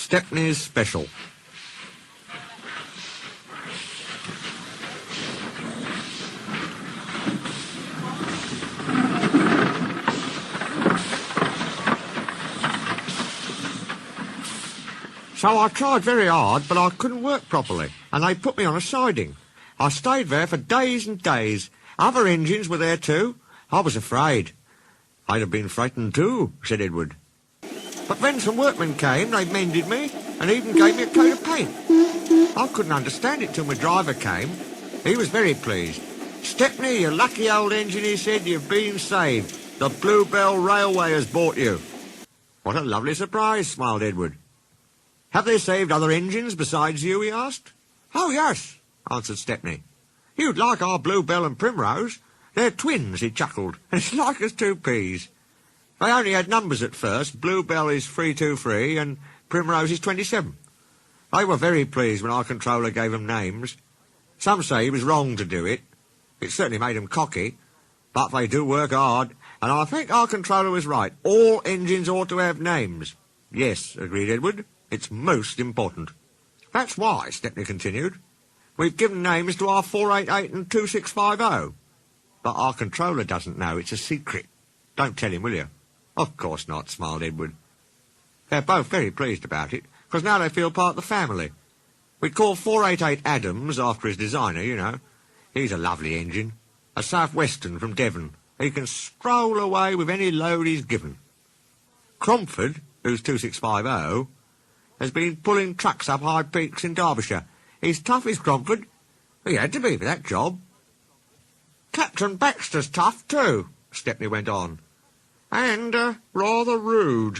Stepney's Special. So I tried very hard, but I couldn't work properly, and they put me on a siding. I stayed there for days and days. Other engines were there too. I was afraid. I'd have been frightened too, said Edward. But then some workmen came, they mended me, and even gave me a coat of paint. I couldn't understand it till my driver came. He was very pleased. Stepney, you lucky old engine, he said, you've been saved. The Bluebell Railway has bought you. What a lovely surprise, smiled Edward. Have they saved other engines besides you, he asked. Oh, yes, answered Stepney. You'd like our Bluebell and Primrose. They're twins, he chuckled, and it's like as two peas. They only had numbers at first. Bluebell is 323 and Primrose is 27. They were very pleased when our controller gave them names. Some say he was wrong to do it. It certainly made them cocky, but they do work hard, and I think our controller was right. All engines ought to have names. Yes, agreed Edward. It's most important. That's why, Stepney continued, we've given names to our 488 and 2650. But our controller doesn't know. It's a secret. Don't tell him, will you? Of course not, smiled Edward. They're both very pleased about it, because now they feel part of the family. We call 488 Adams after his designer, you know. He's a lovely engine. A South-Western from Devon. He can stroll away with any load he's given. Cromford, who's 2650, has been pulling trucks up high peaks in Derbyshire. He's tough as Cromford. He had to be for that job. Captain Baxter's tough too, Stepney went on. And rather rude.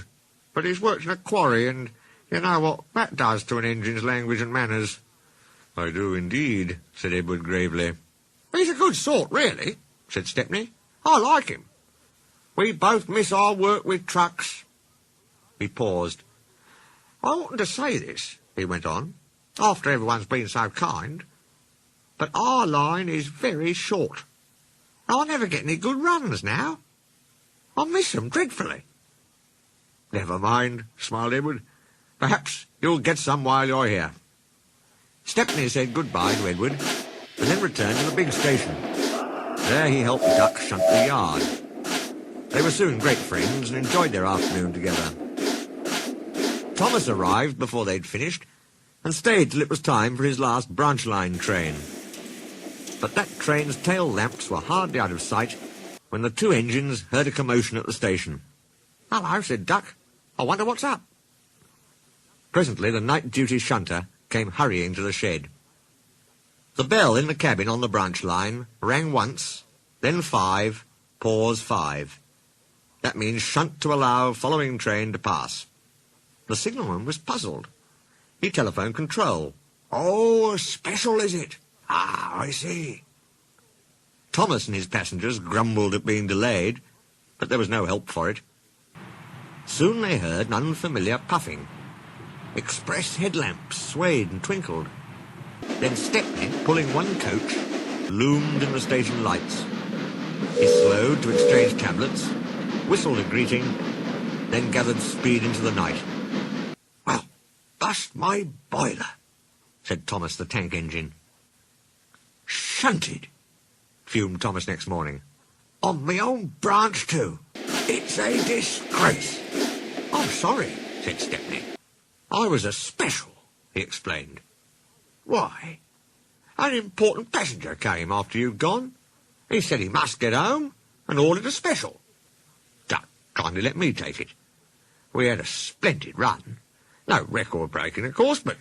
But he's worked in a quarry, and you know what that does to an engine's language and manners. I do indeed, said Edward gravely. He's a good sort, really, said Stepney. I like him. We both miss our work with trucks. He paused. I oughtn't to say this, he went on, after everyone's been so kind, but our line is very short. I never get any good runs now. I miss them dreadfully. Never mind, smiled Edward. Perhaps you'll get some while you're here. Stepney said goodbye to Edward, and then returned to the big station. There he helped Duck shunt the yard. They were soon great friends and enjoyed their afternoon together. Thomas arrived before they'd finished, and stayed till it was time for his last branch line train. But that train's tail lamps were hardly out of sight when the two engines heard a commotion at the station. Hello, said Duck. I wonder what's up. Presently the night-duty shunter came hurrying to the shed. The bell in the cabin on the branch line rang once, then 5, pause 5. That means shunt to allow following train to pass. The signalman was puzzled. He telephoned control. Oh, a special, is it? Ah, I see. Thomas and his passengers grumbled at being delayed, but there was no help for it. Soon they heard an unfamiliar puffing. Express headlamps swayed and twinkled. Then Stepney, pulling one coach, loomed in the station lights. He slowed to exchange tablets, whistled a greeting, then gathered speed into the night. Well, bust my boiler, said Thomas the tank engine. Shunted, fumed Thomas next morning. On my own branch too. It's a disgrace. I'm sorry, said Stepney. I was a special, he explained. Why? An important passenger came after you'd gone. He said he must get home and ordered a special. Duck kindly let me take it. We had a splendid run. No record breaking, of course, but...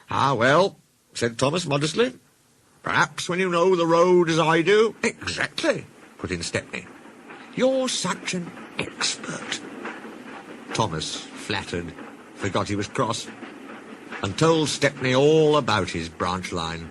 Ah, well, said Thomas modestly. Perhaps when you know the road as I do... Exactly, put in Stepney. You're such an expert. Thomas, flattered, forgot he was cross, and told Stepney all about his branch line.